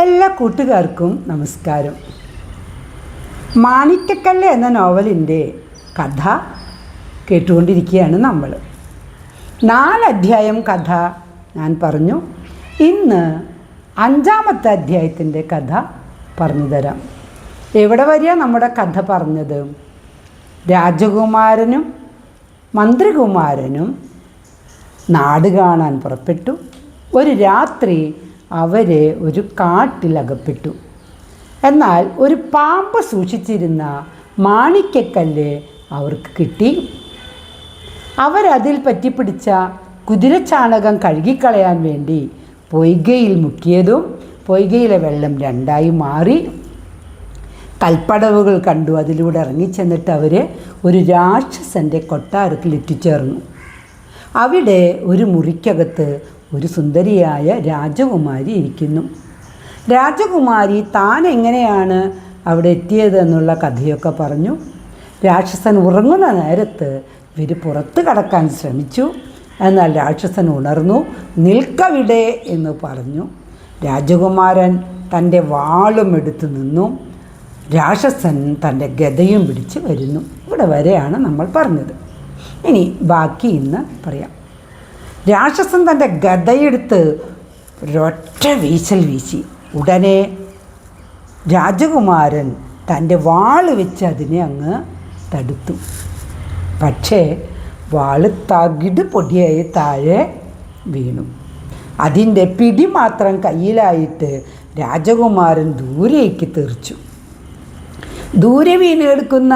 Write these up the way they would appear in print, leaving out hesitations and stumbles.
എല്ലാ കൂട്ടുകാർക്കും നമസ്കാരം. മാണിക്കക്കല്ല് എന്ന നോവലിൻ്റെ കഥ കേട്ടുകൊണ്ടിരിക്കുകയാണ് നമ്മൾ. 4 അധ്യായം കഥ ഞാൻ പറഞ്ഞു. ഇന്ന് 5-ാമത്തെ അധ്യായത്തിൻ്റെ കഥ പറഞ്ഞു തരാം. എവിടെ വരെയാണ് നമ്മുടെ കഥ പറഞ്ഞത്? രാജകുമാരനും മന്ത്രികുമാരനും നാട് കാണാൻ പുറപ്പെട്ടു. ഒരു രാത്രി അവരെ ഒരു കാട്ടിലകപ്പെട്ടു. എന്നാൽ ഒരു പാമ്പ് സൂക്ഷിച്ചിരുന്ന മാണിക്കക്കല്ല് അവർക്ക് കിട്ടി. അവരതിൽ പറ്റിപ്പിടിച്ച കുതിരച്ചാണകം കഴുകിക്കളയാൻ വേണ്ടി പൊയ്കയിൽ മുക്കിയതും പൊയ്കയിലെ വെള്ളം 2ആയി മാറി. കൽപ്പടവുകൾ കണ്ടു. അതിലൂടെ ഇറങ്ങിച്ചെന്നിട്ട് അവർ ഒരു രാക്ഷസൻ്റെ കൊട്ടാരത്തിൽ എത്തിച്ചേർന്നു. അവിടെ ഒരു മുറിക്കകത്ത് ഒരു സുന്ദരിയായ രാജകുമാരി ഇരിക്കുന്നു. രാജകുമാരി താൻ എങ്ങനെയാണ് അവിടെ എത്തിയതെന്നുള്ള കഥയൊക്കെ പറഞ്ഞു. രാക്ഷസൻ ഉറങ്ങുന്ന നേരത്ത് ഇവർ പുറത്ത് കടക്കാൻ ശ്രമിച്ചു. എന്നാൽ രാക്ഷസൻ ഉണർന്നു. നിൽക്കവിടെ എന്ന് പറഞ്ഞു. രാജകുമാരൻ തൻ്റെ വാളും എടുത്തു നിന്നു. രാക്ഷസൻ തൻ്റെ ഗദയും പിടിച്ച് വരുന്നു. ഇവിടെ വരെയാണ് നമ്മൾ പറഞ്ഞത്. ഇനി ബാക്കി ഇന്ന് പറയാം. രാക്ഷസൻ തൻ്റെ ഗദയെടുത്ത് ഒരൊറ്റ വീശൽ വീശി. ഉടനെ രാജകുമാരൻ തൻ്റെ വാള് വെച്ച് അതിനെ അങ്ങ് തടുത്തു. പക്ഷേ വാള് തകിട് പൊടിയായി താഴെ വീണു. അതിൻ്റെ പിടി മാത്രം കയ്യിലായിട്ട് രാജകുമാരൻ ദൂരേക്ക് തെറിച്ചു. ദൂരെ വീണെടുക്കുന്ന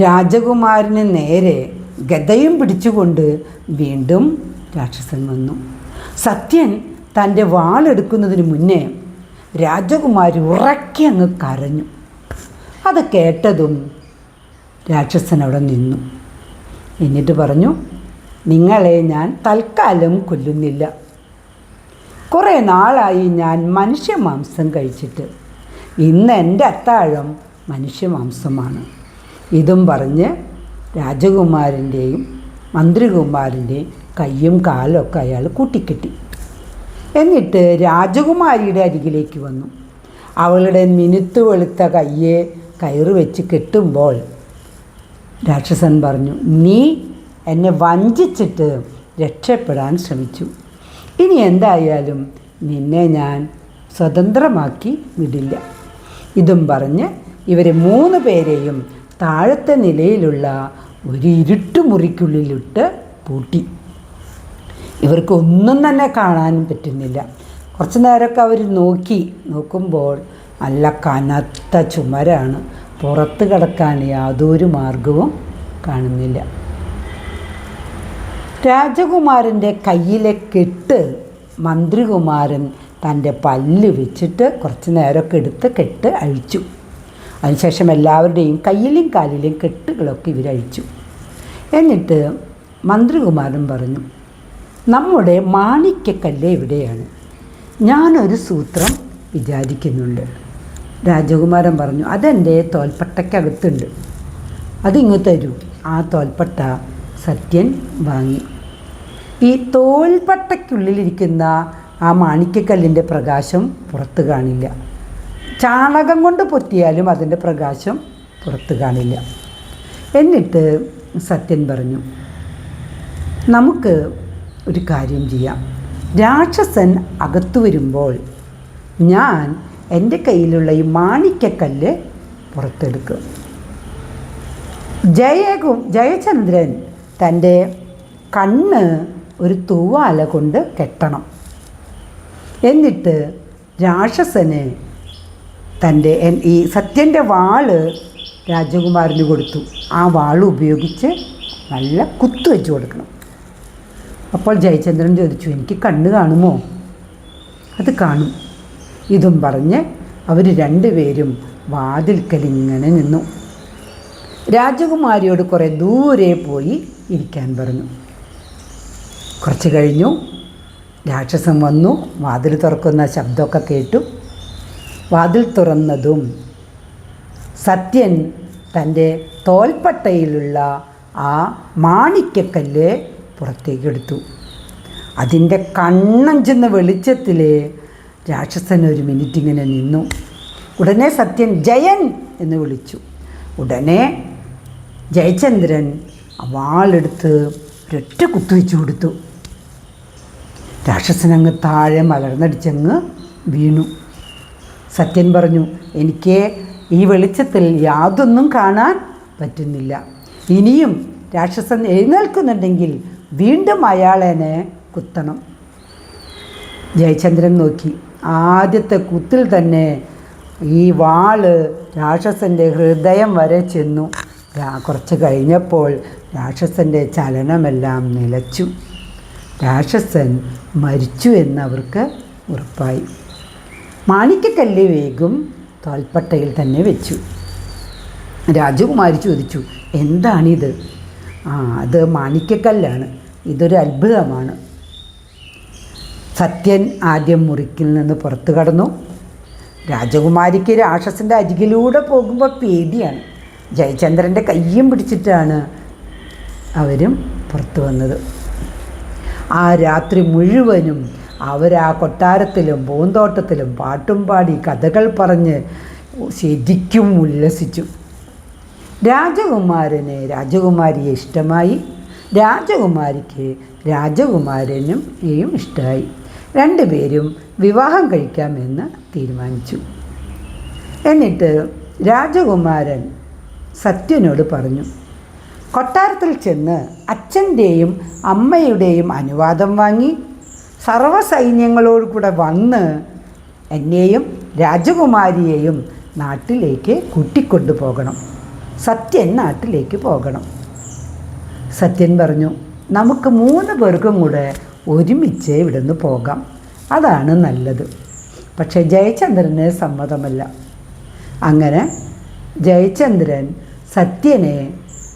രാജകുമാരന് നേരെ ഗദയും പിടിച്ചുകൊണ്ട് വീണ്ടും രാക്ഷസൻ വന്നു. സത്യൻ തൻ്റെ വാളെടുക്കുന്നതിന് മുന്നേ രാജകുമാരി ഉറക്കെ അങ്ങ് കരഞ്ഞു. അത് കേട്ടതും രാക്ഷസൻ അവിടെ നിന്നു. എന്നിട്ട് പറഞ്ഞു, നിങ്ങളെ ഞാൻ തൽക്കാലം കൊല്ലുന്നില്ല. കുറേ നാളായി ഞാൻ മനുഷ്യമാംസം കഴിച്ചിട്ട്. ഇന്ന് എൻ്റെ അത്താഴം മനുഷ്യമാംസമാണ്. ഇതും പറഞ്ഞ് രാജകുമാരൻ്റെയും മന്ത്രികുമാരൻ്റെയും കയ്യും കാലും ഒക്കെ അയാൾ കൂട്ടിക്കെട്ടി. എന്നിട്ട് രാജകുമാരിയുടെ അരികിലേക്ക് വന്നു. അവളുടെ മിനുത്ത് വെളുത്ത കയ്യെ കയറ് വെച്ച് കെട്ടുമ്പോൾ രാക്ഷസൻ പറഞ്ഞു, നീ എന്നെ വഞ്ചിച്ചിട്ട് രക്ഷപ്പെടാൻ ശ്രമിച്ചു. ഇനി എന്തായാലും നിന്നെ ഞാൻ സ്വതന്ത്രമാക്കി വിടില്ല. ഇതും പറഞ്ഞ് ഇവരെ 3 പേരെയും താഴത്തെ നിലയിലുള്ള ഒരു ഇരുട്ടുമുറിക്കുള്ളിലിട്ട് പൂട്ടി. ഇവർക്കൊന്നും തന്നെ കാണാനും പറ്റുന്നില്ല. കുറച്ച് നേരമൊക്കെ അവർ നോക്കുമ്പോൾ നല്ല കനത്ത ചുമരാണ്. പുറത്ത് കിടക്കാൻ യാതൊരു മാർഗവും കാണുന്നില്ല. രാജകുമാരൻ്റെ കയ്യിലെ കെട്ട് മന്ത്രികുമാരൻ തൻ്റെ പല്ല് വെച്ചിട്ട് കുറച്ച് നേരമൊക്കെ എടുത്ത് കെട്ട് അഴിച്ചു. അതിനുശേഷം എല്ലാവരുടെയും കയ്യിലും കാലിലും കെട്ടുകളൊക്കെ ഇവരഴിച്ചു. എന്നിട്ട് മന്ത്രികുമാരൻ പറഞ്ഞു, നമ്മുടെ മാണിക്കക്കല്ല് എവിടെയാണ്? ഞാനൊരു സൂത്രം വിചാരിക്കുന്നുണ്ട്. രാജകുമാരൻ പറഞ്ഞു, അതെൻ്റെ തോൽപ്പട്ടയ്ക്കകത്തുണ്ട്, അതിങ്ങ് തരൂ. ആ തോൽപ്പട്ട സത്യൻ വാങ്ങി. ഈ തോൽപ്പട്ടയ്ക്കുള്ളിലിരിക്കുന്ന ആ മാണിക്കക്കല്ലിൻ്റെ പ്രകാശം പുറത്ത് കാണില്ല. ചാണകം കൊണ്ട് പൊത്തിയാലും അതിൻ്റെ പ്രകാശം പുറത്ത് കാണില്ല. എന്നിട്ട് സത്യൻ പറഞ്ഞു, നമുക്ക് ഒരു കാര്യം ചെയ്യാം. രാക്ഷസൻ അകത്തു വരുമ്പോൾ ഞാൻ എൻ്റെ കയ്യിലുള്ള ഈ മാണിക്കക്കല്ല് പുറത്തെടുക്കും. ജയചന്ദ്രൻ തൻ്റെ കണ്ണ് ഒരു തൂവാല കൊണ്ട് കെട്ടണം. എന്നിട്ട് രാക്ഷസന് തൻ്റെ ഈ സത്യൻ്റെ വാള് രാജകുമാരന് കൊടുത്തു. ആ വാൾ ഉപയോഗിച്ച് നല്ല കുത്തു വെച്ച് കൊടുക്കണം. അപ്പോൾ ജയചന്ദ്രൻ ചോദിച്ചു, എനിക്ക് കണ്ണ് കാണുമോ? അത് കാണും. ഇതും പറഞ്ഞ് അവർ 2 പേരും വാതിൽക്കലിങ്ങനെ നിന്നു. രാജകുമാരിയോട് കുറേ ദൂരെ പോയി ഇരിക്കാൻ പറഞ്ഞു. കുറച്ച് കഴിഞ്ഞു രാക്ഷസൻ വന്നു. വാതിൽ തുറക്കുന്ന ശബ്ദമൊക്കെ കേട്ടു. വാതിൽ തുറന്നതും സത്യൻ തൻ്റെ തോൽപ്പട്ടയിലുള്ള ആ മാണിക്കക്കല്ല് പുറത്തേക്കെടുത്തു. അതിൻ്റെ കണ്ണഞ്ചെന്ന വെളിച്ചത്തിൽ രാക്ഷസൻ ഒരു മിനിറ്റ് ഇങ്ങനെ നിന്നു. ഉടനെ സത്യൻ ജയൻ എന്ന് വിളിച്ചു. ഉടനെ ജയചന്ദ്രൻ വാളെടുത്ത് ഒരൊറ്റ കുത്തുവെച്ചു കൊടുത്തു. രാക്ഷസനങ്ങ് താഴെ മലർന്നടിച്ചങ്ങ് വീണു. സത്യൻ പറഞ്ഞു, എനിക്ക് ഈ വെളിച്ചത്തിൽ യാതൊന്നും കാണാൻ പറ്റുന്നില്ല. ഇനിയും രാക്ഷസൻ എഴുന്നേൽക്കുന്നുണ്ടെങ്കിൽ വീണ്ടും അയാളെന്നെ കുത്തണം. ജയചന്ദ്രൻ നോക്കി. ആദ്യത്തെ കുത്തിൽ തന്നെ ഈ വാള് രാക്ഷസൻ്റെ ഹൃദയം വരെ ചെന്നു. കുറച്ച് കഴിഞ്ഞപ്പോൾ രാക്ഷസൻ്റെ ചലനമെല്ലാം നിലച്ചു. രാക്ഷസൻ മരിച്ചു എന്നവർക്ക് ഉറപ്പായി. മാണിക്യക്കല്ല് വേഗം തോൽപ്പട്ടയിൽ തന്നെ വെച്ചു. രാജകുമാരി ചോദിച്ചു, എന്താണിത്? അത് മാണിക്യക്കല്ലാണ്, ഇതൊരു അത്ഭുതമാണ്. സത്യൻ ആദ്യം മുറിക്കിൽ നിന്ന് പുറത്തു കടന്നു. രാജകുമാരിക്ക് രാക്ഷസൻ്റെ അരികിലൂടെ പോകുമ്പോൾ പേടിയാണ്. ജയചന്ദ്രൻ്റെ കയ്യും പിടിച്ചിട്ടാണ് അവരും പുറത്തു വന്നത്. ആ രാത്രി മുഴുവനും അവരാ കൊട്ടാരത്തിലും പൂന്തോട്ടത്തിലും പാട്ടും പാടി കഥകൾ പറഞ്ഞ് ശരിക്കും ഉല്ലസിച്ചു. രാജകുമാരന് രാജകുമാരിയെ ഇഷ്ടമായി, രാജകുമാരിക്ക് രാജകുമാരനെയും ഇഷ്ടമായി. രണ്ടുപേരും വിവാഹം കഴിക്കാമെന്ന് തീരുമാനിച്ചു. എന്നിട്ട് രാജകുമാരൻ സത്യനോട് പറഞ്ഞു, കൊട്ടാരത്തിൽ ചെന്ന് അച്ഛൻ്റെയും അമ്മയുടെയും അനുവാദം വാങ്ങി സർവ്വസൈന്യങ്ങളോട് കൂടെ വന്ന് എന്നെയും രാജകുമാരിയെയും നാട്ടിലേക്ക് കൂട്ടിക്കൊണ്ടു പോകണം. സത്യൻ നാട്ടിലേക്ക് പോകണം. സത്യൻ പറഞ്ഞു, നമുക്ക് 3 പേർക്കും കൂടെ ഒരുമിച്ച് ഇവിടുന്ന് പോകാം, അതാണ് നല്ലത്. പക്ഷേ ജയചന്ദ്രന് സമ്മതമല്ല. അങ്ങനെ ജയചന്ദ്രൻ സത്യനെ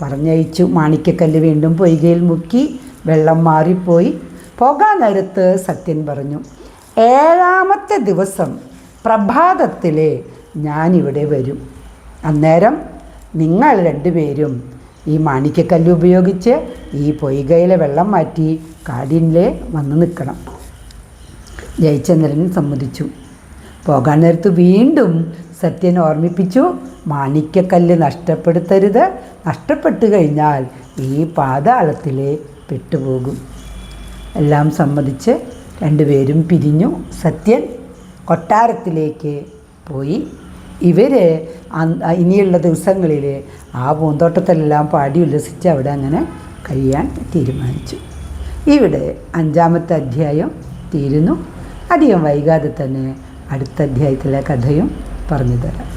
പറഞ്ഞയച്ചു. മാണിക്യക്കല്ല് വീണ്ടും പൊയ്കയിൽ മുക്കി. വെള്ളം മാറിപ്പോയി. പോകാൻ നേരത്ത് സത്യൻ പറഞ്ഞു, 7ാമത്തെ ദിവസം പ്രഭാതത്തിലെ ഞാനിവിടെ വരും. അന്നേരം നിങ്ങൾ 2 പേരും ഈ മാണിക്യക്കല്ല് ഉപയോഗിച്ച് ഈ പൊയ്കയിലെ വെള്ളം മാറ്റി കാടിലെ വന്ന് നിൽക്കണം. ജയചന്ദ്രൻ സമ്മതിച്ചു. പോകാൻ നേരത്ത് വീണ്ടും സത്യൻ ഓർമ്മിപ്പിച്ചു, മാണിക്യക്കല്ല് നഷ്ടപ്പെടുത്തരുത്, നഷ്ടപ്പെട്ടു കഴിഞ്ഞാൽ ഈ പാതാളത്തിലെ പെട്ടുപോകും. എല്ലാം സമ്മതിച്ച് 2 പേരും പിരിഞ്ഞു. സത്യൻ കൊട്ടാരത്തിലേക്ക് പോയി. ഇവർ ഇനിയുള്ള ദിവസങ്ങളിൽ ആ പൂന്തോട്ടത്തിലെല്ലാം പാടി ഉല്ലസിച്ച് അവിടെ അങ്ങനെ കഴിയാൻ തീരുമാനിച്ചു. ഇവിടെ 5ാമത്തെ അധ്യായം തീരുന്നു. അധികം വൈകാതെ തന്നെ അടുത്ത അധ്യായത്തിലെ കഥയും പറഞ്ഞു തരാം.